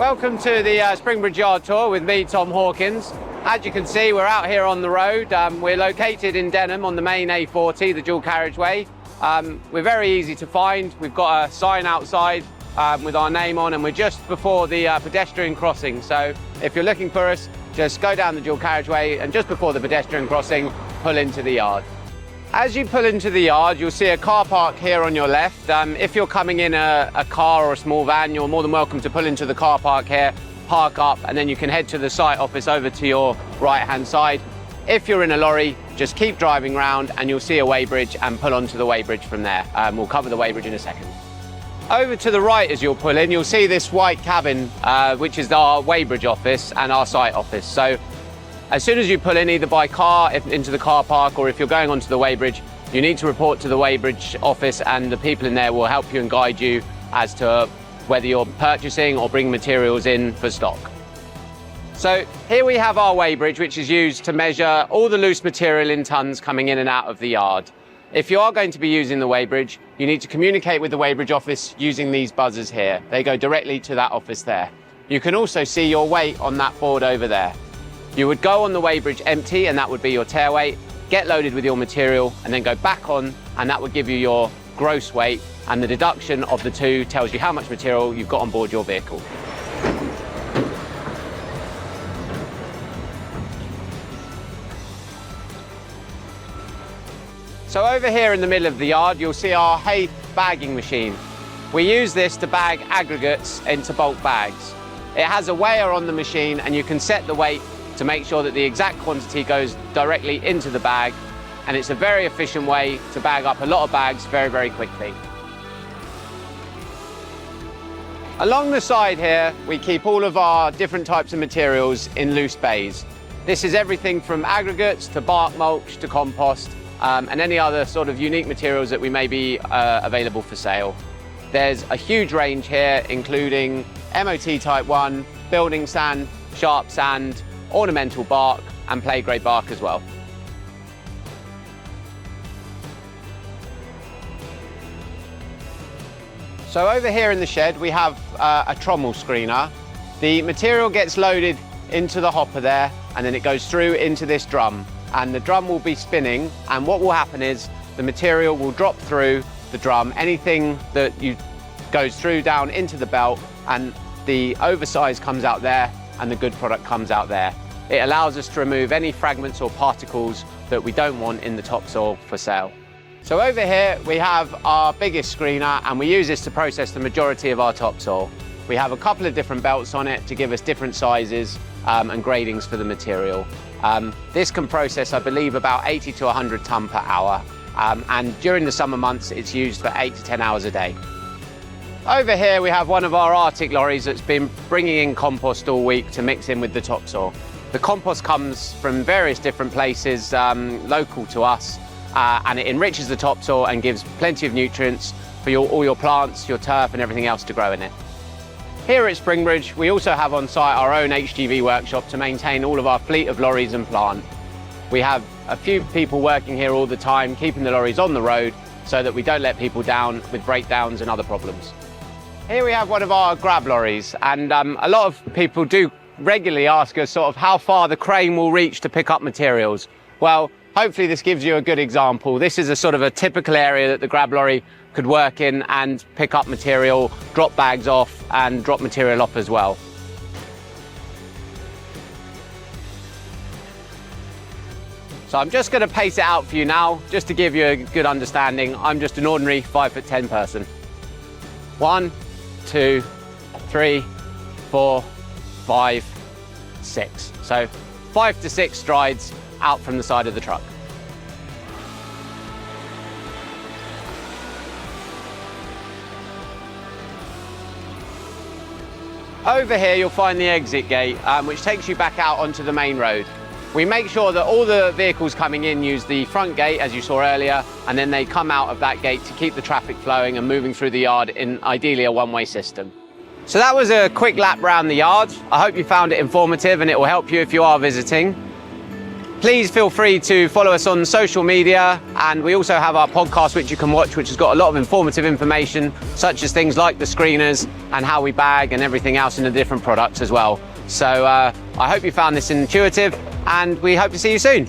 Welcome to the Springbridge Yard tour with me, Tom Hawkins. As you can see, we're out here on the road. We're located in Denham on the main A40, the dual carriageway. We're very easy to find. We've got a sign outside with our name on, and we're just before the pedestrian crossing. So if you're looking for us, just go down the dual carriageway and just before the pedestrian crossing, pull into the yard. As you pull into the yard, you'll see a car park here on your left. If you're coming in a car or a small van, you're more than welcome to pull into the car park here, park up, and then you can head to the site office over to your right-hand side. If you're in a lorry, just keep driving round and you'll see a weighbridge and pull onto the weighbridge from there. We'll cover the weighbridge in a second. Over to the right as you'll pull in, you'll see this white cabin, which is our weighbridge office and our site office. So as soon as you pull in, either by car into the car park, or if you're going onto the weighbridge, you need to report to the weighbridge office, and the people in there will help you and guide you as to whether you're purchasing or bringing materials in for stock. So here we have our weighbridge, which is used to measure all the loose material in tons coming in and out of the yard. If you are going to be using the weighbridge, you need to communicate with the weighbridge office using these buzzers here. They go directly to that office there. You can also see your weight on that board over there. You would go on the weighbridge empty, and that would be your tare weight, get loaded with your material, and then go back on, and that would give you your gross weight, and the deduction of the two tells you how much material you've got on board your vehicle. So over here in the middle of the yard, you'll see our hay bagging machine. We use this to bag aggregates into bulk bags. It has a weigher on the machine, and you can set the weight to make sure that the exact quantity goes directly into the bag, and it's a very efficient way to bag up a lot of bags very, very quickly. Along the side here, we keep all of our different types of materials in loose bays. This is everything from aggregates to bark mulch to compost, and any other sort of unique materials that we may be available for sale. There's a huge range here, including MOT Type 1, building sand, sharp sand, ornamental bark, and play grade bark as well. So over here in the shed we have a trommel screener. The material gets loaded into the hopper there, and then it goes through into this drum, and the drum will be spinning, and what will happen is the material will drop through the drum. Anything that goes through down into the belt, and the oversize comes out there and the good product comes out there. It allows us to remove any fragments or particles that we don't want in the topsoil for sale. So over here we have our biggest screener, and we use this to process the majority of our topsoil. We have a couple of different belts on it to give us different sizes and gradings for the material. This can process, I believe, about 80 to 100 tonne per hour, and during the summer months it's used for 8 to 10 hours a day. Over here we have one of our Arctic lorries that's been bringing in compost all week to mix in with the topsoil. The compost comes from various different places local to us, and it enriches the topsoil and gives plenty of nutrients for all your plants, your turf and everything else to grow in it. Here at Springbridge we also have on site our own HGV workshop to maintain all of our fleet of lorries and plant. We have a few people working here all the time, keeping the lorries on the road so that we don't let people down with breakdowns and other problems. Here we have one of our grab lorries, and a lot of people do regularly ask us sort of how far the crane will reach to pick up materials. Well, hopefully this gives you a good example. This is a sort of a typical area that the grab lorry could work in and pick up material, drop bags off and drop material off as well. So I'm just going to pace it out for you now, just to give you a good understanding. I'm just an ordinary 5'10" person. 1, 2, 3, 4, 5, 6. So 5 to 6 strides out from the side of the truck. Over here you'll find the exit gate, which takes you back out onto the main road. We make sure that all the vehicles coming in use the front gate, as you saw earlier, and then they come out of that gate to keep the traffic flowing and moving through the yard in ideally a one-way system. So that was a quick lap round the yard. I hope you found it informative and it will help you if you are visiting. Please feel free to follow us on social media, and we also have our podcast which you can watch, which has got a lot of informative information, such as things like the screeners and how we bag and everything else in the different products as well. So I hope you found this intuitive, and we hope to see you soon.